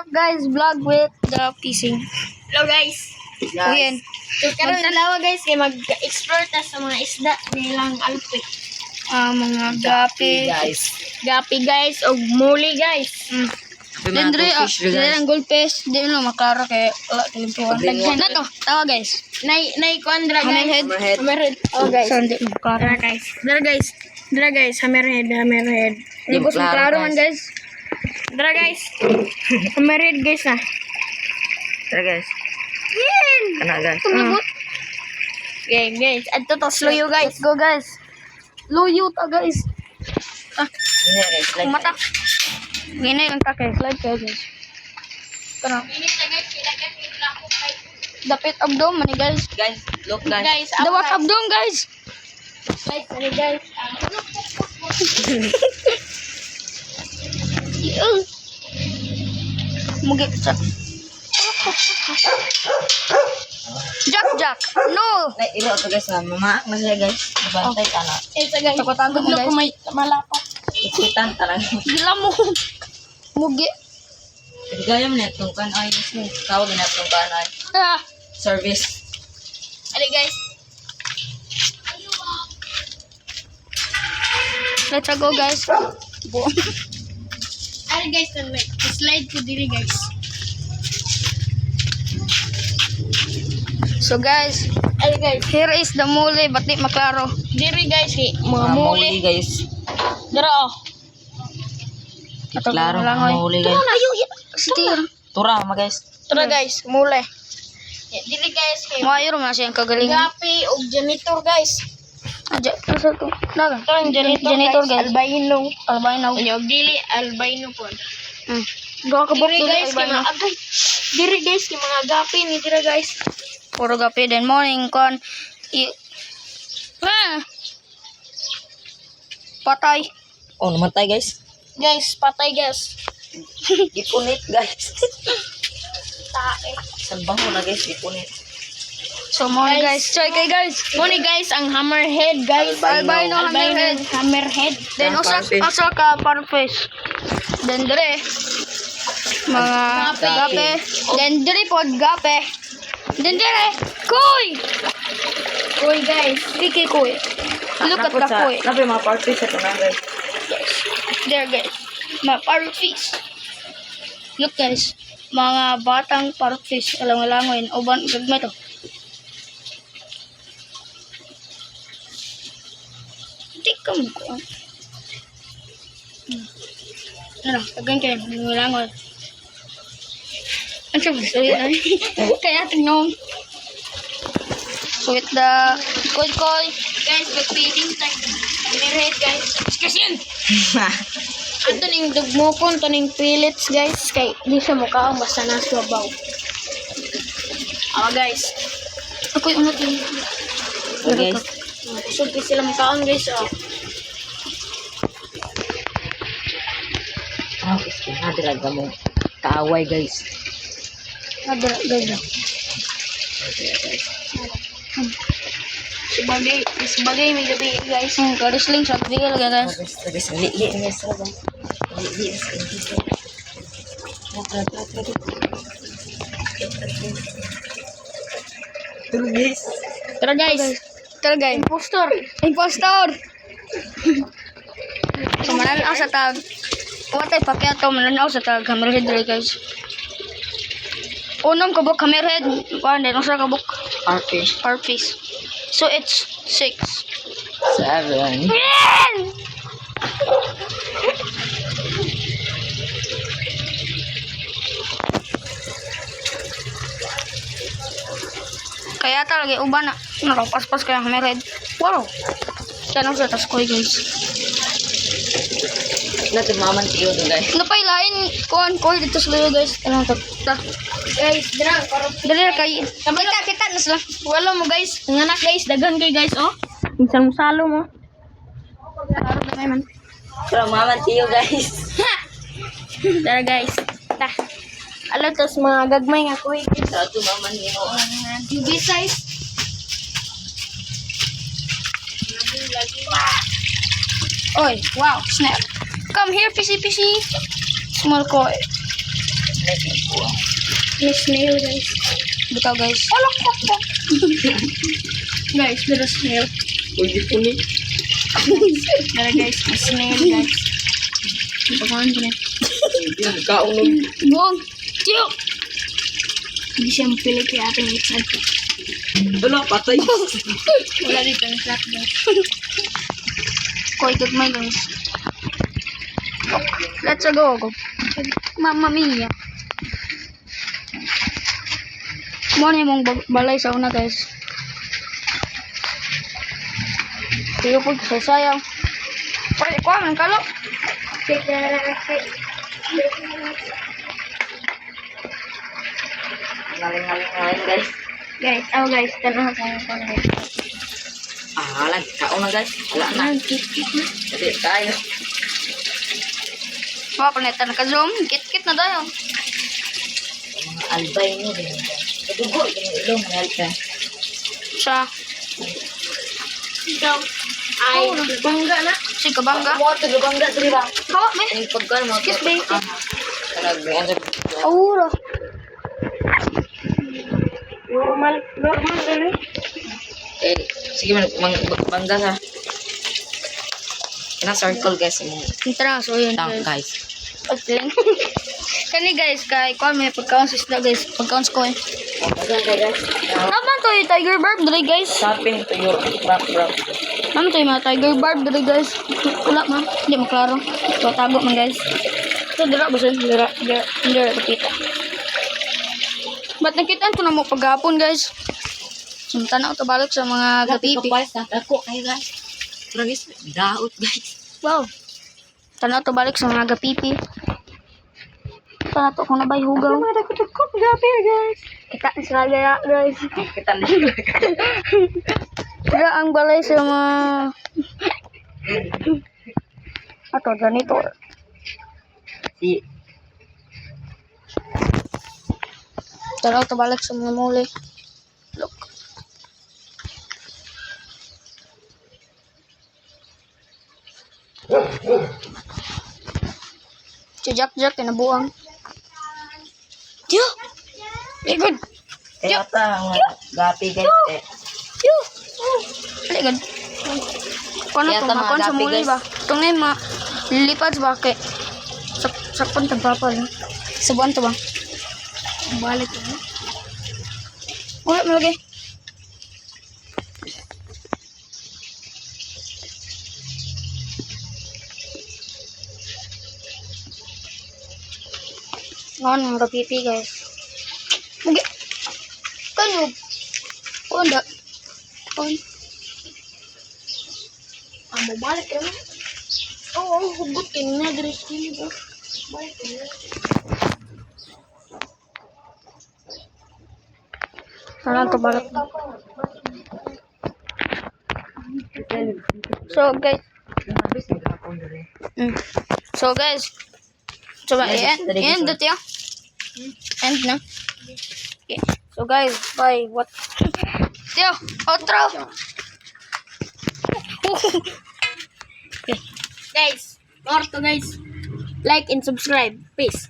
Guys, vlog with the fishing. Hello guys. Uyan. So karon dalawa guys kay mag-explore ta sa mga isda nilang alpe. Mga gapi. Gapi guys og muli guys. Then dre ang goldfish, di mo maklaro kay wala tilimpuan. Daghan na to. Tawa guys. Nay kuandra guys. Hammerhead. Oh guys. So hindi maklaro. Dara guys, hammerhead. Hindi ko maklaro man guys. Dara guys. Hammerhead guys na. Tara guys. Yan. Kana guys. Okay guys, adto to slow guys. Let's go guys. Luyo ta guys. Ini guys. Mata. Gini ang takay slide kayo guys. Kana. Dapit abdom man guys. Guys, look guys. Guys, Dawat abdom guys. guys. Mugi sa. Jack. No. Nay ilo to guys na mama na siya guys. Bantay kana. Ito guys. Takot-takot mo, Gusto guys. ko may malapak. Ikitan tanan. Gila mo. Mugi. Gayam net tong kan ay ni tawag na tong kan ay service. Ali guys. Let's go guys. Ali guys, slide ko diri guys. So guys, Ali guys. here is the muli, ba't di maklaro? Diri guys, mga Muli muli. guys. Dara oh. Klaro langoy. muli guys. Steer. Tura ma guys. Tara guys, muli. Diri guys, kay Mayroon na siyang kagalingan. gapi og janitor guys. Aja, asa to? Naga. Ito ang Janitor guys. Albino. Albino. Ano, dili albino po. Gawa ka buk Diri dili guys, kay albino. mga agay. Diri guys, kay mga gapi ni dira guys. Puro gapi then morning kon. Patay. Oh, namatay guys. Guys, patay guys. Ipunit guys. Tae. Salbang mo na guys, ipunit. So morning guys, try kay guys. Muni guys, ang hammerhead guys. Albino hammerhead. Hammerhead. Then usa ka parfish. Then dire mga gape. Then dire pod gape. Then dire kuy. Uy guys. Kiki kuy. Look at the kuy. Nabi mga parties sa tunan guys. There guys. Mga parfish. Look guys. Mga batang parfish. Alang-alangoy. Uban gagmay to. Hindi ka mo ko. Ano, tagang kayo. Alang-alangoy. Ang sabi, kaya tingnan. So with the koy. Guys, mag-feeding time. Hammerhead guys. Kasi yan. Ato ning dugmokon, to ning pellets guys. Kay di siya mukha basta nasa babaw. Guys. Ako yung natin. guys. Sugi sila mukhaon guys. Guys, kinadalaga mo. Kaaway guys. Ada guys. Sebagai may gabi guys. Karisling sa bigay lagi guys. Guys, li guys. Li. Tuloy guys. Tara guys. Talaga Impostor. So mananaw sa tag. Watay pakyato mananaw sa tag hammerhead dre guys. Unang kabuk hammerhead, kuan din usa kabuk parfish. So it's 6. 7. Kaya talaga uban na nakapaspas kaya hammerhead. Wow. Tanong sa taskoy guys. Natin maman tiyo to guys. Napay lain kuan koy dito sa luyo guys. Tanong ta. Guys, dira parang Dali kay. Kita na sila. wala mo guys. Nganak guys, daghan kay guys oh. Minsan mo salo mo. Araw na man. Pero maman tiyo guys. Tara guys. Ta. Alam tos mga gagmay nga kuy. Sa to maman niyo. UV size. Oy, wow, snap. Come here, fishy. Small koi. guys. Miss snail, guys. Bitaw guys. Guys, there is snail. Pwede po ni. There guys, Miss snail, guys. Pagkakaan ko na. Hindi, kaunom. Buong! Tiyo! Hindi siya mapilig kaya ating itzad ko. Wala, patay. Wala dito ang flat, guys. Koy gagmay guys. Let's go. Mamma mia. Mo ni mong balay sa una guys. Tiyo po sasayaw. Pwede ko man kalo. Ngaling guys. Guys, guys, tanong tayo ko na guys. Lag, kauna guys. Wala na. Kit-kit na. Hindi, tayo. Mga paneta naka-zoom. Kit-kit na tayo. Mga albay mo din guys. Kadugo, yung ilong, mangal ka. Sa Ikaw. Ay, bangga na. si Kabangga. Mo, tagabangga, diba? Hawa me. Yung pagkaan mo. Kiss baby. Talagang Aura. Normal na. sige bangga sa. Kina circle guys mo. Tara, so yun Tank guys. guys. Okay. Kani guys, kay kuan may pagkaon sa isda guys. Pagkaon ko eh. Naman to yung tiger barb dali guys. Shopping to your wrap. Naman to yung mga tiger barb dali guys. Wala man, hindi mo klaro. So tago man guys. So dira ba sa dira kita. Ba't nakitaan ko na mo paghapon guys? Sumtana ko balik sa mga gapipi. Ako kayo guys. Pero guys, daot guys. Wow. Tanaw to balik sa mga gapipi. Tanaw to kung nabay hugaw. Dako gapi guys. Kita ni sila gaya guys. Kita na. Kaya ang balay sa mga... Ato, ganito. Si Tanaw to balik sa mga muli. Look. Si Jack kinabuang. Yo! Very good. kaya ta mga gapi guys. Yo! Very good. Kung ano Kaya to, ta mga makon sa gapi, muli guys. ba? Itong na yung mga lilipads ba? Kay sakpan tagpapal. Sa buwan to ba? Balik na. Ulit mo lagi. Ngayon mga kapipi guys. Magi. Kanyog. Onda. On. Amo balik na. Oo, hugot kin na diri sa kini ba. Balik na. Sana to balik. So guys. So guys. Coba end it ya. End na. Okay. So guys, bye. What? Tio, outro. Guys, more to guys. Like and subscribe. Peace.